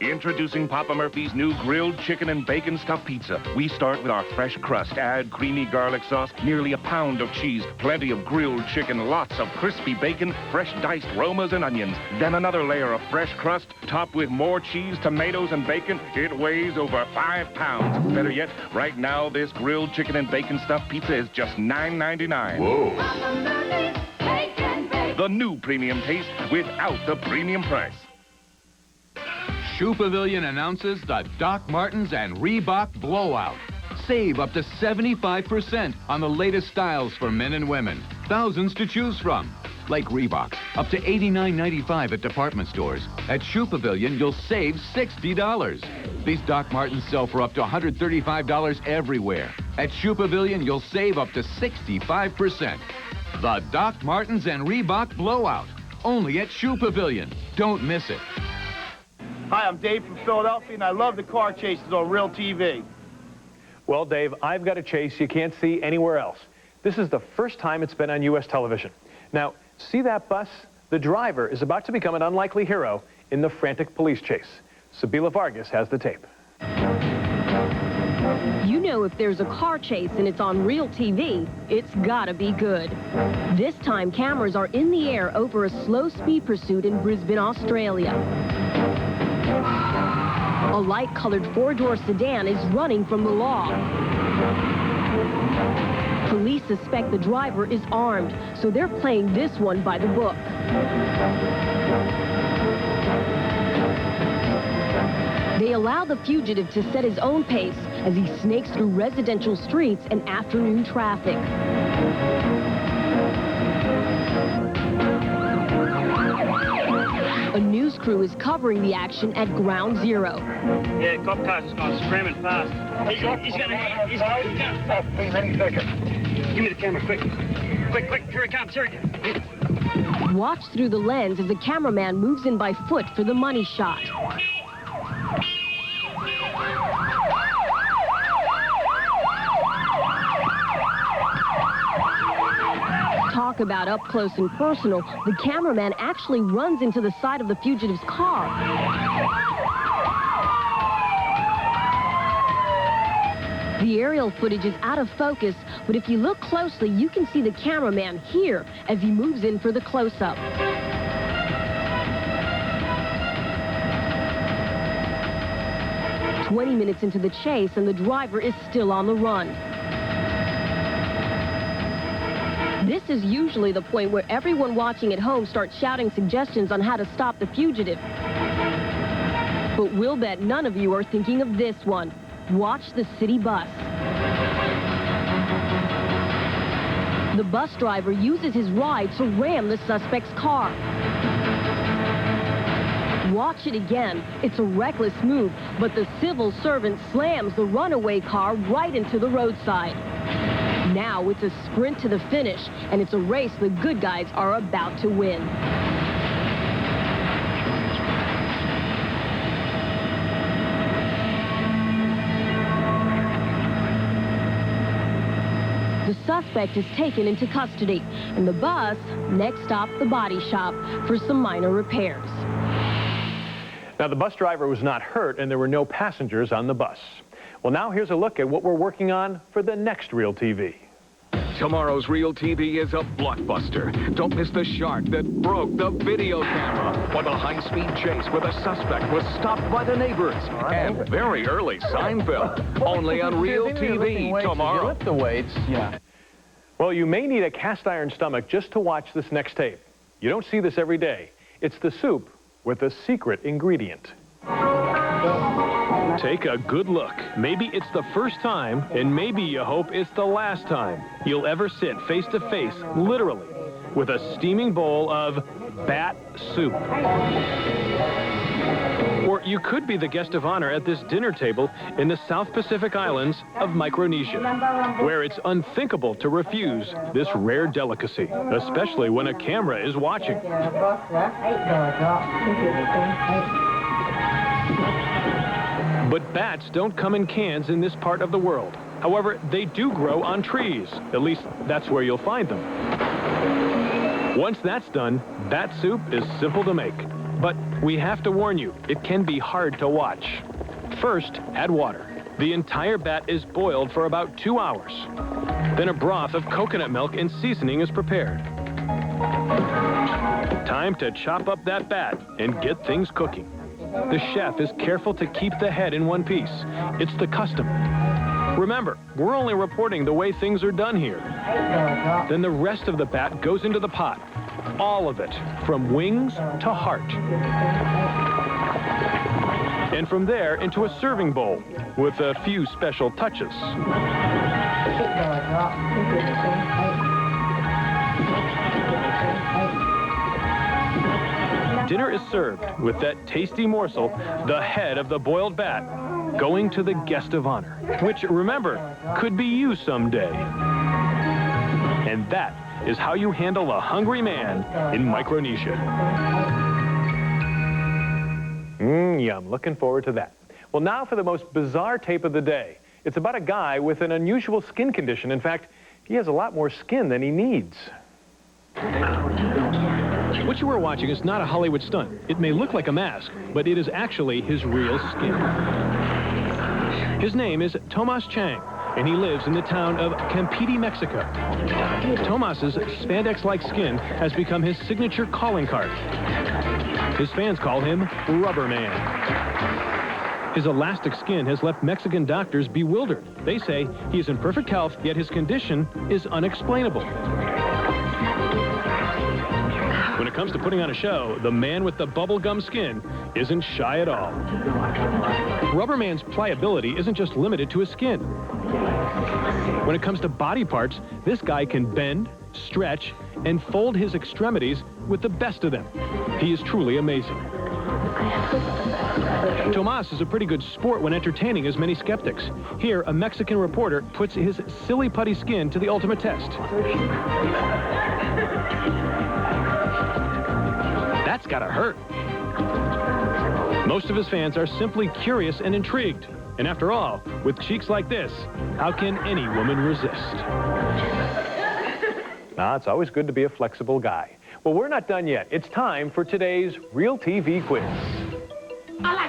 Introducing Papa Murphy's new grilled chicken and bacon stuffed pizza. We start with our fresh crust, add creamy garlic sauce, nearly a pound of cheese, plenty of grilled chicken, lots of crispy bacon, fresh diced Romas and onions. Then another layer of fresh crust, topped with more cheese, tomatoes, and bacon. It weighs over 5 pounds. Better yet, right now, this grilled chicken and bacon stuffed pizza is just $9.99. Whoa. Papa Murphy's Bacon Bake. The new premium taste without the premium price. Shoe Pavilion announces the Doc Martens and Reebok Blowout. Save up to 75% on the latest styles for men and women. Thousands to choose from. Like Reeboks, up to $89.95 at department stores. At Shoe Pavilion, you'll save $60. These Doc Martens sell for up to $135 everywhere. At Shoe Pavilion, you'll save up to 65%. The Doc Martens and Reebok Blowout. Only at Shoe Pavilion. Don't miss it. Hi, I'm Dave from Philadelphia, and I love the car chases on Real TV. Well, Dave, I've got a chase you can't see anywhere else. This is the first time it's been on U.S. television. Now, see that bus? The driver is about to become an unlikely hero in the frantic police chase. Sabila Vargas has the tape. You know if there's a car chase and it's on Real TV, it's gotta be good. This time, cameras are in the air over a slow-speed pursuit in Brisbane, Australia. A light-colored four-door sedan is running from the law. Police suspect the driver is armed, so they're playing this one by the book. They allow the fugitive to set his own pace as he snakes through residential streets and afternoon traffic. A news crew is covering the action at Ground Zero. Yeah, cop car's just going screaming fast. He's gonna. Please, any second. Give me the camera, quick. Quick, here it comes, Watch through the lens as the cameraman moves in by foot for the money shot. Talk about up close and personal, the cameraman actually runs into the side of the fugitive's car. The aerial footage is out of focus, but if you look closely, you can see the cameraman here as he moves in for the close-up. "20 minutes into the chase, and the driver is still on the run. This is usually the point where everyone watching at home starts shouting suggestions on how to stop the fugitive. But we'll bet none of you are thinking of this one. Watch the city bus. The bus driver uses his ride to ram the suspect's car. Watch it again. It's a reckless move, but the civil servant slams the runaway car right into the roadside. Now it's a sprint to the finish, and it's a race the good guys are about to win. The suspect is taken into custody, and the bus, next stop the body shop for some minor repairs. Now, the bus driver was not hurt, and there were no passengers on the bus. Well, now here's a look at what we're working on for the next Real TV. Tomorrow's Real TV is a blockbuster. Don't miss the shark that broke the video camera, or the high-speed chase where the suspect was stopped by the neighbors, and very early Seinfeld. Only on Real TV tomorrow. Lift the weights. Yeah. Well, you may need a cast-iron stomach just to watch this next tape. You don't see this every day. It's the soup with a secret ingredient. Take a good look. Maybe it's the first time, and maybe you hope it's the last time you'll ever sit face to face, literally, with a steaming bowl of bat soup. Or you could be the guest of honor at this dinner table in the South Pacific Islands of Micronesia, where it's unthinkable to refuse this rare delicacy, especially when a camera is watching. But bats don't come in cans in this part of the world. However, they do grow on trees. At least, that's where you'll find them. Once that's done, bat soup is simple to make. But we have to warn you, it can be hard to watch. First, add water. The entire bat is boiled for about 2 hours. Then a broth of coconut milk and seasoning is prepared. Time to chop up that bat and get things cooking. The chef is careful to keep the head in one piece. It's the custom. Remember, we're only reporting the way things are done here. Then the rest of the bat goes into the pot. All of it, from wings to heart. And from there into a serving bowl with a few special touches. Dinner is served with that tasty morsel, the head of the boiled bat, going to the guest of honor, which, remember, could be you someday. And that is how you handle a hungry man in Micronesia. Yum, looking forward to that. Well, now for the most bizarre tape of the day. It's about a guy with an unusual skin condition. In fact, he has a lot more skin than he needs. What you are watching is not a Hollywood stunt. It may look like a mask, but it is actually his real skin. His name is Tomas Chang, and he lives in the town of Campeche, Mexico. Tomas's spandex-like skin has become his signature calling card. His fans call him Rubber Man. His elastic skin has left Mexican doctors bewildered. They say he is in perfect health, yet his condition is unexplainable. When it comes to putting on a show, the man with the bubblegum skin isn't shy at all. Rubberman's pliability isn't just limited to his skin. When it comes to body parts, this guy can bend, stretch, and fold his extremities with the best of them. He is truly amazing. Tomas is a pretty good sport when entertaining his many skeptics. Here, a Mexican reporter puts his silly putty skin to the ultimate test. That's gotta hurt. Most of his fans are simply curious and intrigued. And after all, with cheeks like this, how can any woman resist? Nah, it's always good to be a flexible guy. Well, we're not done yet. It's time for today's Real TV quiz.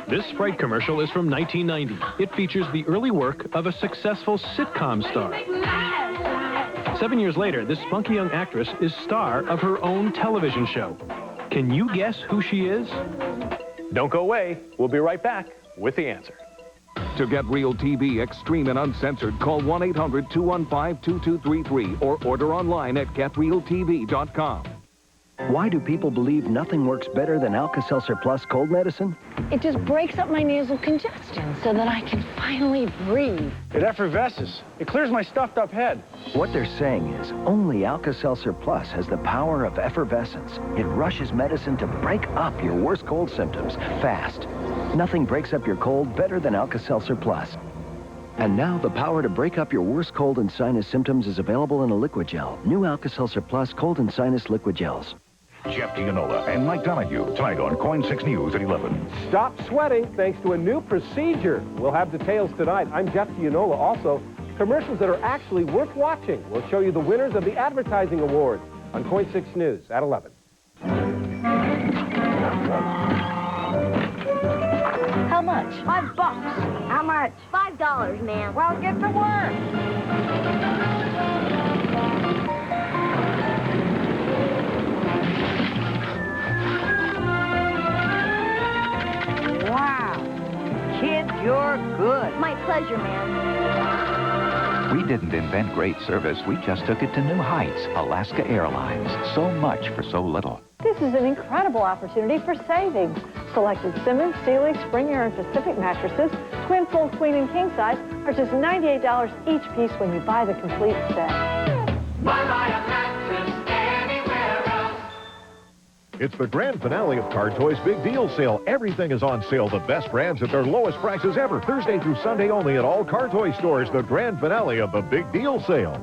This Sprite commercial is from 1990. It features the early work of a successful sitcom star. 7 years later, this spunky young actress is star of her own television show. Can you guess who she is? Don't go away. We'll be right back with the answer. To get Real TV extreme and uncensored, call 1-800-215-2233 or order online at getrealtv.com. Why do people believe nothing works better than Alka-Seltzer Plus cold medicine? It just breaks up my nasal congestion so that I can finally breathe. It effervesces. It clears my stuffed up head. What they're saying is only Alka-Seltzer Plus has the power of effervescence. It rushes medicine to break up your worst cold symptoms fast. Nothing breaks up your cold better than Alka-Seltzer Plus. And now the power to break up your worst cold and sinus symptoms is available in a liquid gel. New Alka-Seltzer Plus cold and sinus liquid gels. Jeff Gianola and Mike Donahue tonight on KOIN 6 News at 11. Stop sweating thanks to a new procedure. We'll have details tonight. I'm Jeff Gianola. Also, commercials that are actually worth watching. We'll show you the winners of the Advertising Awards on KOIN 6 News at 11. How much? $5. How much? $5, ma'am. Well, get to work. Wow. Kid, you're good. My pleasure, ma'am. We didn't invent great service. We just took it to new heights. Alaska Airlines. So much for so little. This is an incredible opportunity for savings. Selected Simmons, Sealy, Springer, and Pacific mattresses, twin, full, queen, and king size, are just $98 each piece when you buy the complete set. It's the grand finale of Car Toys Big Deal Sale. Everything is on sale. The best brands at their lowest prices ever. Thursday through Sunday only at all Car Toy stores. The grand finale of the Big Deal Sale.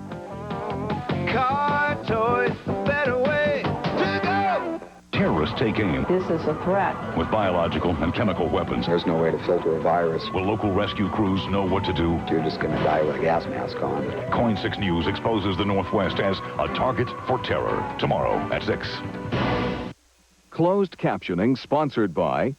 Car Toys, better way to go. Terrorists take aim. This is a threat. With biological and chemical weapons. There's no way to filter a virus. Will local rescue crews know what to do? You're just going to die with a gas mask on. KOIN 6 News exposes the Northwest as a target for terror. Tomorrow at 6. Closed captioning sponsored by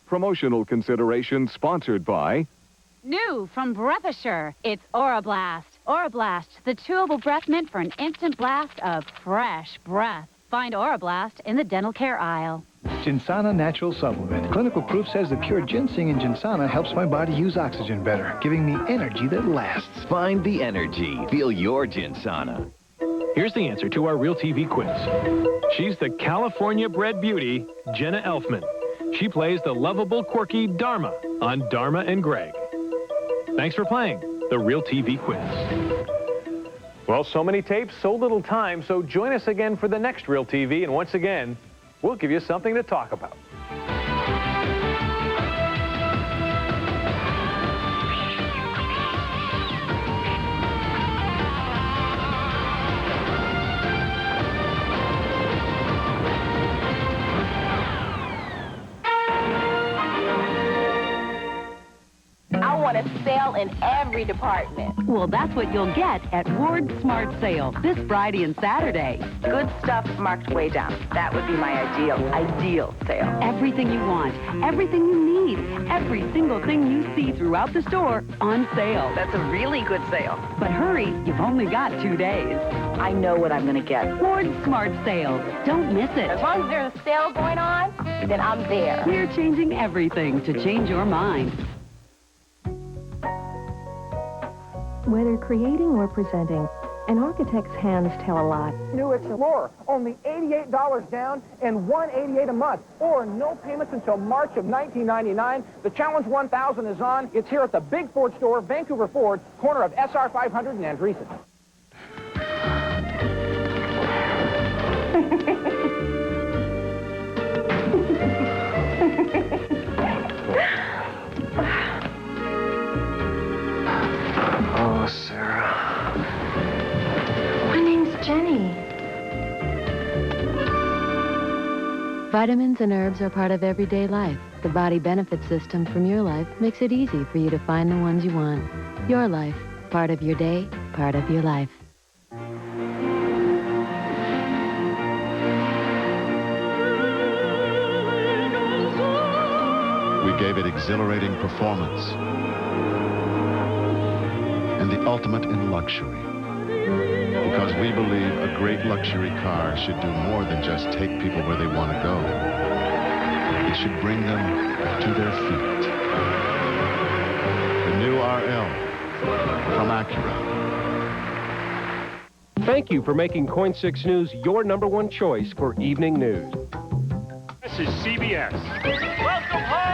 Promotional consideration sponsored by New from Breath Assure, it's Aurablast. Aurablast, the chewable breath mint for an instant blast of fresh breath. Find Aurablast in the dental care aisle. Ginsana Natural Supplement. Clinical proof says the pure ginseng in Ginsana helps my body use oxygen better, giving me energy that lasts. Find the energy. Feel your Ginsana. Here's the answer to our Real TV quiz. She's the California-bred beauty, Jenna Elfman. She plays the lovable, quirky Dharma on Dharma and Greg. Thanks for playing the Real TV quiz. Well, so many tapes, so little time, so join us again for the next Real TV, and once again, we'll give you something to talk about. I want a sale in every department. Well, that's what you'll get at Ward's Smart Sale this Friday and Saturday. Good stuff marked way down. That would be my ideal sale. Everything you want, everything you need, every single thing you see throughout the store on sale. That's a really good sale. But hurry, you've only got 2 days. I know what I'm going to get. Ward's Smart Sale. Don't miss it. As long as there's a sale going on, then I'm there. We're changing everything to change your mind. Whether creating or presenting, an architect's hands tell a lot. New Explorer, only $88 down and $188 a month, or no payments until March of 1999. The Challenge 1000 is on. It's here at the Big Ford store, Vancouver Ford, corner of SR 500 and Andreessen. Oh, Sarah. My name's Jenny. Vitamins and herbs are part of everyday life. The body benefit system from Your Life makes it easy for you to find the ones you want. Your Life, part of your day, part of your life. We gave it exhilarating performance and the ultimate in luxury. Because we believe a great luxury car should do more than just take people where they want to go. It should bring them to their feet. The new RL from Acura. Thank you for making Coin 6 News your #1 choice for evening news. This is CBS. Welcome home!